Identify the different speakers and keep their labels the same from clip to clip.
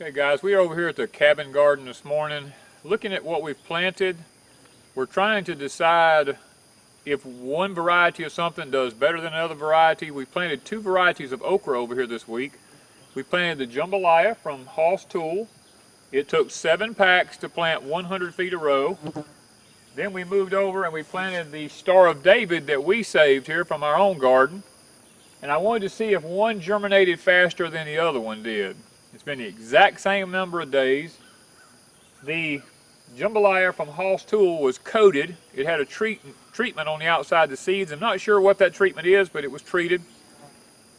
Speaker 1: Okay guys, we are over here at the cabin garden this morning looking at what we've planted. We're trying to decide if one variety of something does better than another variety. We planted two varieties of okra over here this week. We planted the jambalaya from Hoss Tool. It took 7 packs to plant 100 feet a row. Then we moved over and we planted the Star of David that we saved here from our own garden. And I wanted to see if one germinated faster than the other one did. It's been the exact same number of days. The jambalaya from Hoss Tool was coated. It had a treatment on the outside the seeds. I'm not sure what that treatment is, but it was treated.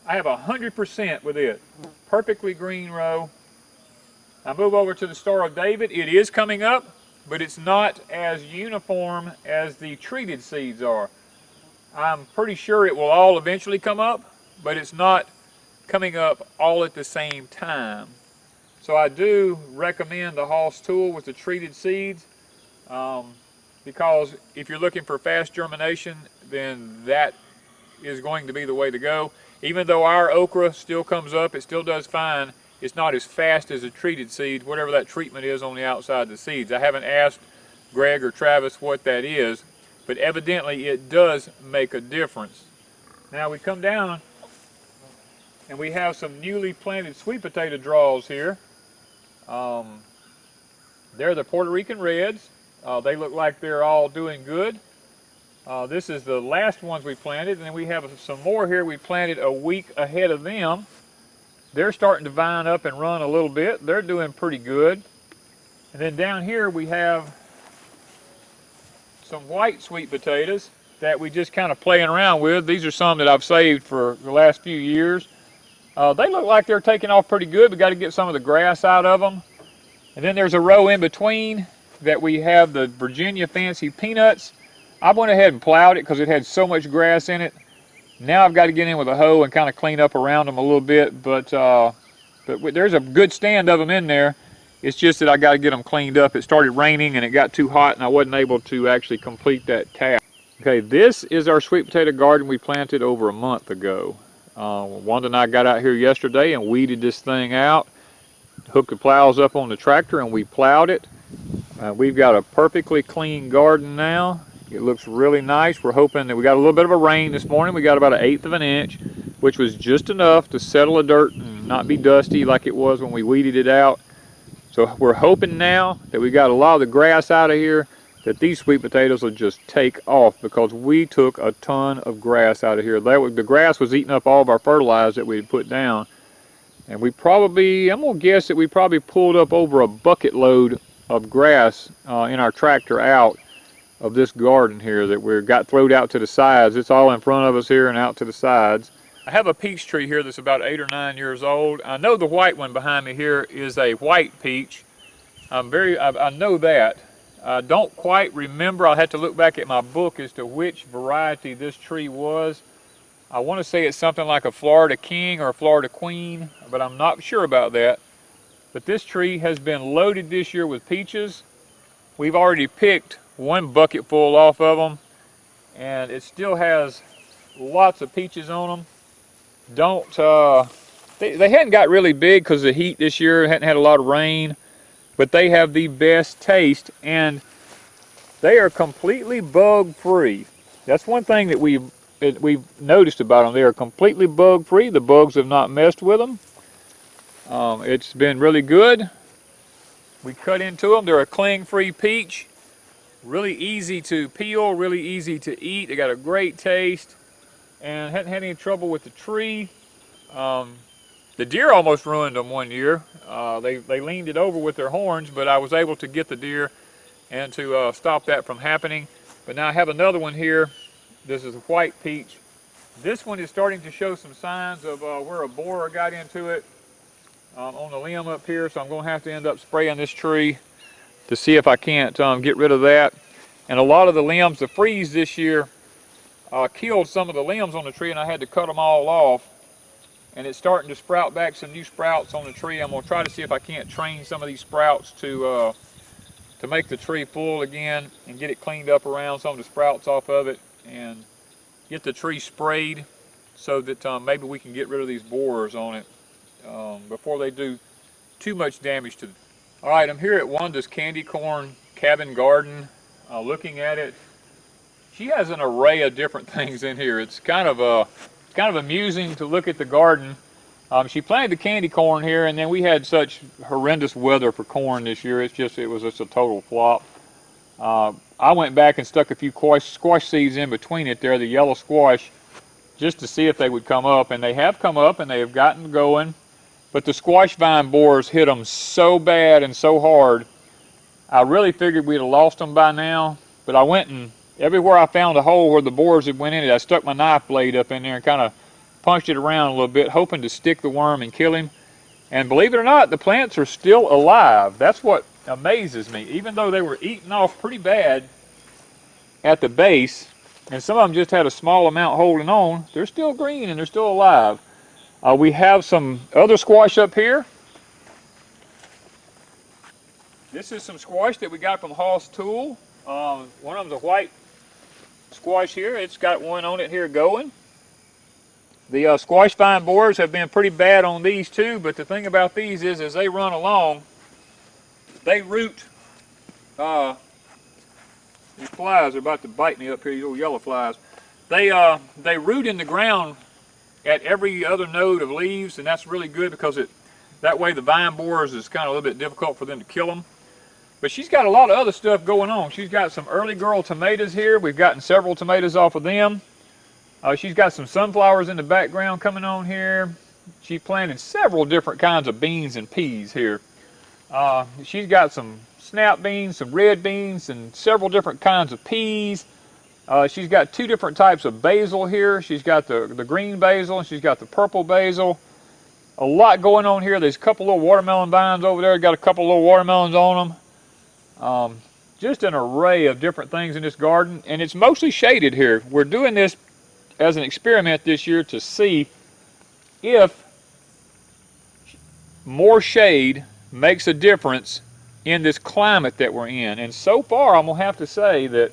Speaker 1: I have 100% with it. Perfectly green row. I move over to the Star of David. It is coming up, but it's not as uniform as the treated seeds are. I'm pretty sure it will all eventually come up, but it's not coming up all at the same time. So I do recommend the Hoss Tool with the treated seeds because if you're looking for fast germination, then that is going to be the way to go. Even though our okra still comes up, it still does fine, it's not as fast as the treated seeds, whatever that treatment is on the outside of the seeds. I haven't asked Greg or Travis what that is, but evidently it does make a difference. Now we come down and we have some newly planted sweet potato draws here. They're the Puerto Rican Reds. They look like they're all doing good. This is the last ones we planted, and then we have some more here we planted a week ahead of them. They're starting to vine up and run a little bit. They're doing pretty good. And then down here we have some white sweet potatoes that we just kind of playing around with. These are some that I've saved for the last few years. They look like they're taking off pretty good. We got to get some of the grass out of them. And then there's a row in between that we have the Virginia Fancy Peanuts. I went ahead and plowed it because it had so much grass in it. Now I've got to get in with a hoe and kind of clean up around them a little bit, but there's a good stand of them in there. It's just that I got to get them cleaned up. It started raining and it got too hot and I wasn't able to actually complete that task. Okay, this is our sweet potato garden we planted over a month ago. Wanda and I got out here yesterday and weeded this thing out, hooked the plows up on the tractor and we plowed it. We've got a perfectly clean garden now. It looks really nice. We're hoping that we got a little bit of a rain this morning. We got about 1/8 of an inch, which was just enough to settle the dirt and not be dusty like it was when we weeded it out. So we're hoping now that we got a lot of the grass out of here, that these sweet potatoes will just take off, because we took a ton of grass out of here. The grass was eating up all of our fertilizer that we had put down. And we probably, I'm going to guess that we probably pulled up over a bucket load of grass in our tractor out of this garden here that we got thrown out to the sides. It's all in front of us here and out to the sides. I have a peach tree here that's about 8 or 9 years old. I know the white one behind me here is a white peach. I know that. I don't quite remember. I'll have to look back at my book as to which variety this tree was. I want to say it's something like a Florida King or a Florida Queen, but I'm not sure about that. But this tree has been loaded this year with peaches. We've already picked 1 bucket full off of them, and it still has lots of peaches on them. They hadn't got really big because of the heat this year. Hadn't had a lot of rain. But they have the best taste, and they are completely bug-free. That's one thing that we've noticed about them. They are completely bug-free. The bugs have not messed with them. It's been really good. We cut into them. They're a cling-free peach. Really easy to peel, really easy to eat. They got a great taste, and hadn't had any trouble with the tree. The deer almost ruined them one year. They leaned it over with their horns, but I was able to get the deer and to stop that from happening. But now I have another one here. This is a white peach. This one is starting to show some signs of where a borer got into it on the limb up here, so I'm going to have to end up spraying this tree to see if I can't get rid of that. And a lot of the limbs, the freeze this year killed some of the limbs on the tree, and I had to cut them all off. And it's starting to sprout back some new sprouts on the tree. I'm going to try to see if I can't train some of these sprouts to make the tree full again and get it cleaned up around some of the sprouts off of it and get the tree sprayed so that maybe we can get rid of these borers on it before they do too much damage to them. All right, I'm here at Wanda's candy corn cabin garden, looking at it. She has an array of different things in here. It's kind of amusing to look at the garden. She planted the candy corn here, and then we had such horrendous weather for corn this year. It was just a total flop. I went back and stuck a few squash seeds in between it there, the yellow squash, just to see if they would come up, and they have come up and they have gotten going. But the squash vine borers hit them so bad and so hard, I really figured we'd have lost them by now. But I went and everywhere I found a hole where the borers had went in it, I stuck my knife blade up in there and kind of punched it around a little bit, hoping to stick the worm and kill him. And believe it or not, the plants are still alive. That's what amazes me. Even though they were eaten off pretty bad at the base, and some of them just had a small amount holding on, they're still green and they're still alive. We have some other squash up here. This is some squash that we got from Hall's Tool. One of them's a white squash here. It's got one on it here going. The squash vine borers have been pretty bad on these too, but the thing about these is as they run along, they root. These flies are about to bite me up here, these little yellow flies. They root in the ground at every other node of leaves, and that's really good because that way the vine borers is kind of a little bit difficult for them to kill them. But she's got a lot of other stuff going on. She's got some early girl tomatoes here. We've gotten several tomatoes off of them. She's got some sunflowers in the background coming on here. She planted several different kinds of beans and peas here. She's got some snap beans, some red beans, and several different kinds of peas. She's got two different types of basil here. She's got the green basil and she's got the purple basil. A lot going on here. There's a couple little watermelon vines over there. Got a couple little watermelons on them. Just an array of different things in this garden, and it's mostly shaded here. We're doing this as an experiment this year to see if more shade makes a difference in this climate that we're in. And so far, I'm gonna have to say that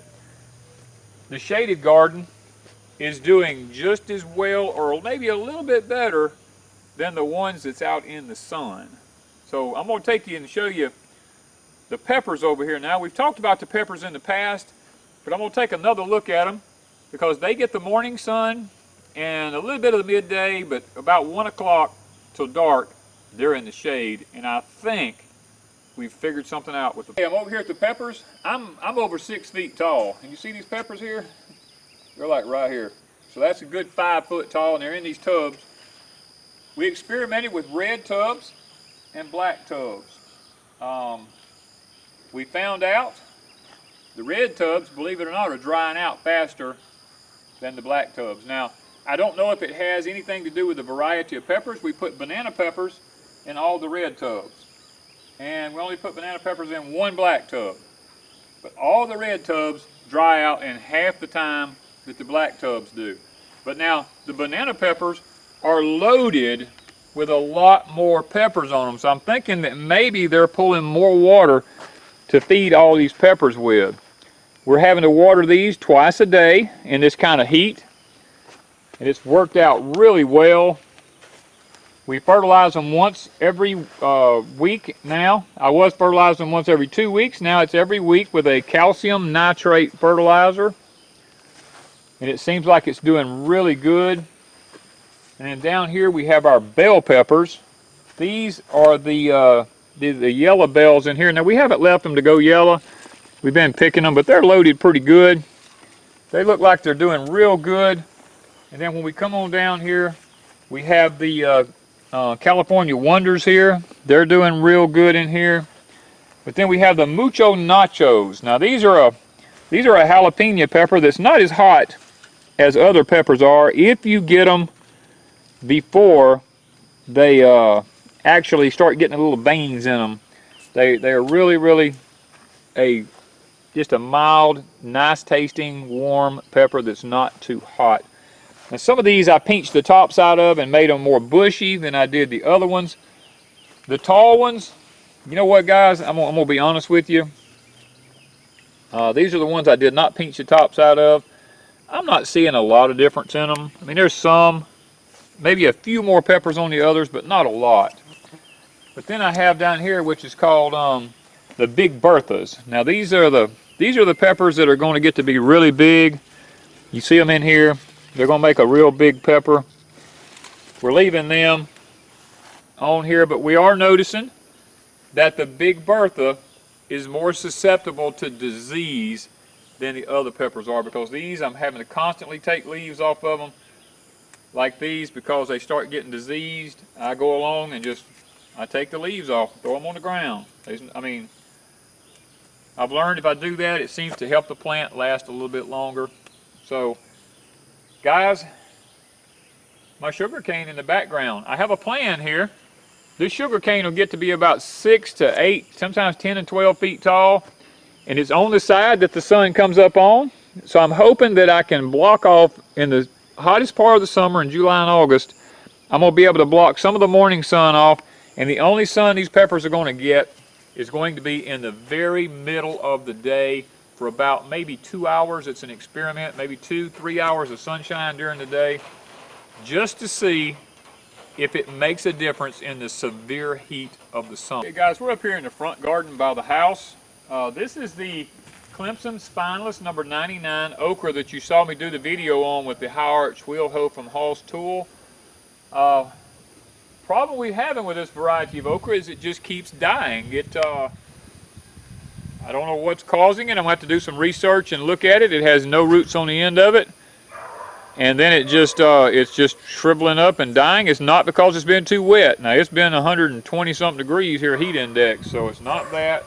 Speaker 1: the shaded garden is doing just as well, or maybe a little bit better, than the ones that's out in the sun. So I'm gonna take you and show you the peppers over here now. We've talked about the peppers in the past, but I'm gonna take another look at them because they get the morning sun and a little bit of the midday, but about 1 o'clock till dark, they're in the shade. And I think we've figured something out with them. Hey, I'm over here at the peppers. I'm over 6 feet tall. And you see these peppers here? They're like right here. So that's a good 5 foot tall, and they're in these tubs. We experimented with red tubs and black tubs. We found out the red tubs, believe it or not, are drying out faster than the black tubs. Now, I don't know if it has anything to do with the variety of peppers. We put banana peppers in all the red tubs. And we only put banana peppers in 1 black tub. But all the red tubs dry out in half the time that the black tubs do. But now, the banana peppers are loaded with a lot more peppers on them. So I'm thinking that maybe they're pulling more water to feed all these peppers with. We're having to water these twice a day in this kind of heat. And it's worked out really well. We fertilize them once every week now. I was fertilizing them once every 2 weeks. Now it's every week with a calcium nitrate fertilizer. And it seems like it's doing really good. And then down here we have our bell peppers. These are the yellow bells in here. Now we haven't left them to go yellow. We've been picking them, but they're loaded pretty good. They look like they're doing real good. And then when we come on down here, we have the California Wonders here. They're doing real good in here. But then we have the Mucho Nachos. Now these are a jalapeno pepper that's not as hot as other peppers are if you get them before they actually start getting a little veins in them. They are really just a mild, nice tasting, warm pepper that's not too hot. Now some of these I pinched the tops out of and made them more bushy than I did the other ones. The tall ones, you know what guys, I'm gonna be honest with you. These are the ones I did not pinch the tops out of. I'm not seeing a lot of difference in them. I mean, there's some, maybe a few more peppers on the others, but not a lot. But then I have down here, which is called the Big Berthas. Now these are the peppers that are going to get to be really big. You see them in here. They're going to make a real big pepper. We're leaving them on here, but we are noticing that the Big Bertha is more susceptible to disease than the other peppers are, because these I'm having to constantly take leaves off of them like these because they start getting diseased. I go along and I take the leaves off, throw them on the ground. I mean, I've learned if I do that, it seems to help the plant last a little bit longer. So, guys, my sugar cane in the background. I have a plan here. This sugar cane will get to be about 6 to 8, sometimes 10 and 12 feet tall. And it's on the side that the sun comes up on. So I'm hoping that I can block off in the hottest part of the summer in July and August. I'm going to be able to block some of the morning sun off. And the only sun these peppers are going to get is going to be in the very middle of the day for about maybe 2 hours. It's an experiment, maybe 2-3 hours of sunshine during the day, just to see if it makes a difference in the severe heat of the sun. Okay guys, we're up here in the front garden by the house. This is the Clemson Spineless number 99 okra that you saw me do the video on with the high arch wheel hoe from Hall's Tool. Problem we're having with this variety of okra is it just keeps dying. I don't know what's causing it. I'm going to have to do some research and look at it. It has no roots on the end of it. And then it's just shriveling up and dying. It's not because it's been too wet. Now it's been 120 something degrees here, heat index, so it's not that.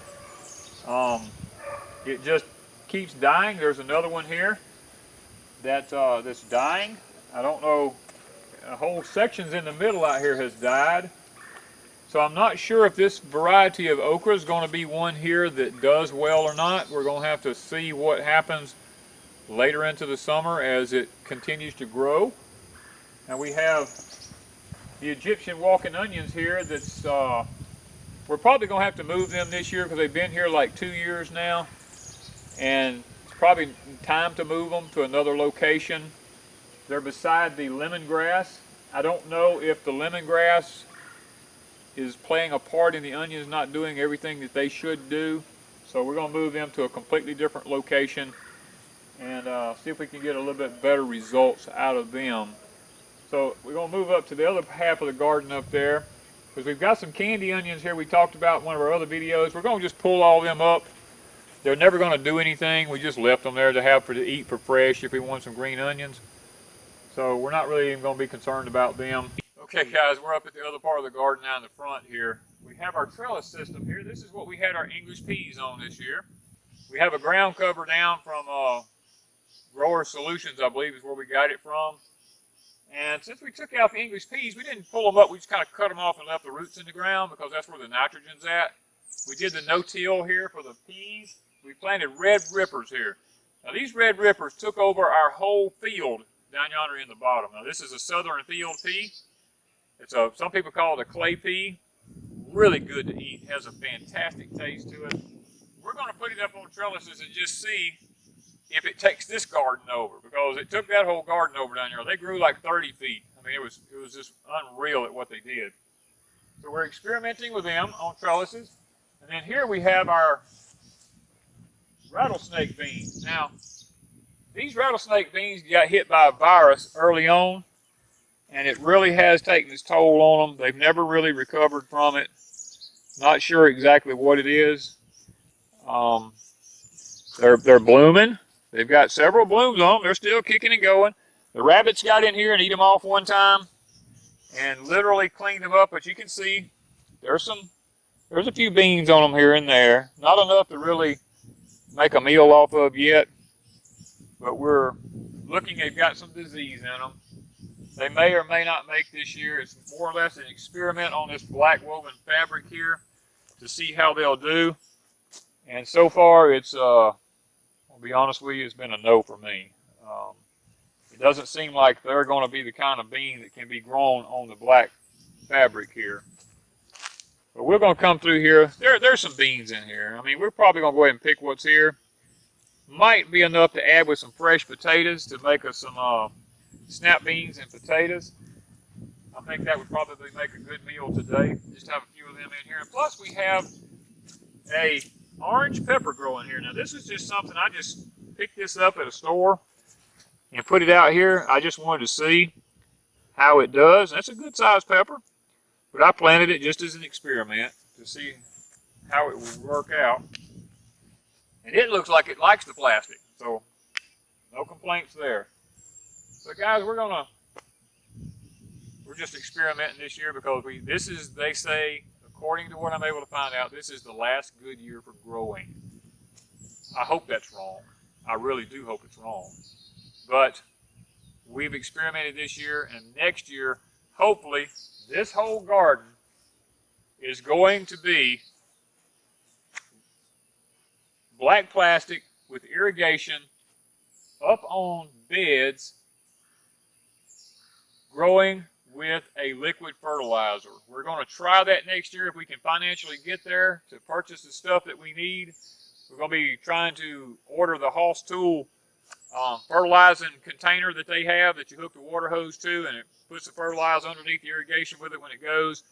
Speaker 1: It just keeps dying. There's another one here that's dying. I don't know, whole sections in the middle out here has died. So I'm not sure if this variety of okra is going to be one here that does well or not. We're going to have to see what happens later into the summer as it continues to grow. Now we have the Egyptian walking onions here that's, we're probably going to have to move them this year because they've been here like 2 years now. And it's probably time to move them to another location. They're beside the lemongrass. I don't know if the lemongrass is playing a part in the onions not doing everything that they should do. So we're going to move them to a completely different location and see if we can get a little bit better results out of them. So we're going to move up to the other half of the garden up there because we've got some candy onions here we talked about in one of our other videos. We're going to just pull all them up. They're never going to do anything. We just left them there to eat for fresh if we want some green onions. So we're not really even going to be concerned about them. Okay guys, we're up at the other part of the garden now in the front here. We have our trellis system here. This is what we had our English peas on this year. We have a ground cover down from Grower Solutions, I believe is where we got it from. And since we took out the English peas, we didn't pull them up. We just kind of cut them off and left the roots in the ground because that's where the nitrogen's at. We did the no-till here for the peas. We planted red rippers here. Now these red rippers took over our whole field down yonder in the bottom. Now this is a southern field pea. Some people call it a clay pea. Really good to eat. Has a fantastic taste to it. We're going to put it up on trellises and just see if it takes this garden over, because it took that whole garden over down there. They grew like 30 feet. I mean, it was just unreal at what they did. So we're experimenting with them on trellises. And then here we have our rattlesnake beans. Now, these rattlesnake beans got hit by a virus early on, and it really has taken its toll on them. They've never really recovered from it. Not sure exactly what it is. They're blooming. They've got several blooms on them. They're still kicking and going. The rabbits got in here and eat them off one time and literally cleaned them up. But you can see there's a few beans on them here and there. Not enough to really make a meal off of yet. But we're looking, they've got some disease in them. They may or may not make this year. It's more or less an experiment on this black woven fabric here to see how they'll do. And so far, I'll be honest with you, it's been a no for me. It doesn't seem like they're going to be the kind of bean that can be grown on the black fabric here. But we're going to come through here. There's some beans in here. I mean, we're probably going to go ahead and pick what's here. Might be enough to add with some fresh potatoes to make us some snap beans and potatoes. I think that would probably make a good meal today. Just have a few of them in here. And plus we have a orange pepper growing here. Now this is just something, I just picked this up at a store and put it out here. I just wanted to see how it does. That's a good sized pepper, but I planted it just as an experiment to see how it would work out. And it looks like it likes the plastic, so no complaints there. So guys, we're just experimenting this year because this is, they say, according to what I'm able to find out, this is the last good year for growing. I hope that's wrong. I really do hope it's wrong. But we've experimented this year, and next year, hopefully, this whole garden is going to be black plastic with irrigation up on beds, growing with a liquid fertilizer. We're going to try that next year if we can financially get there to purchase the stuff that we need. We're going to be trying to order the Hoss Tool fertilizing container that they have that you hook the water hose to, and it puts the fertilizer underneath the irrigation with it when it goes.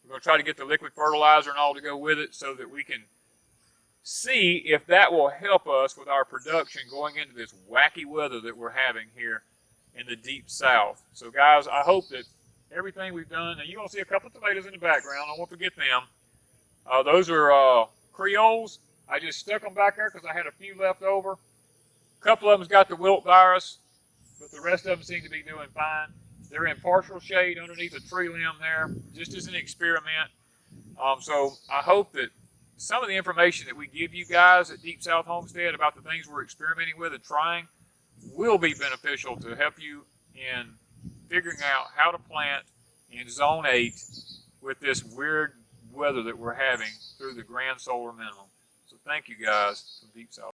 Speaker 1: We're going to try to get the liquid fertilizer and all to go with it so that we can see if that will help us with our production going into this wacky weather that we're having here in the deep south. So guys, I hope that everything we've done, and you're going to see a couple of tomatoes in the background, I won't forget them. Those are Creoles. I just stuck them back there because I had a few left over. A couple of them's got the wilt virus, but the rest of them seem to be doing fine. They're in partial shade underneath a tree limb there, just as an experiment. So I hope that some of the information that we give you guys at Deep South Homestead about the things we're experimenting with and trying will be beneficial to help you in figuring out how to plant in Zone 8 with this weird weather that we're having through the grand solar minimum. So thank you guys from Deep South.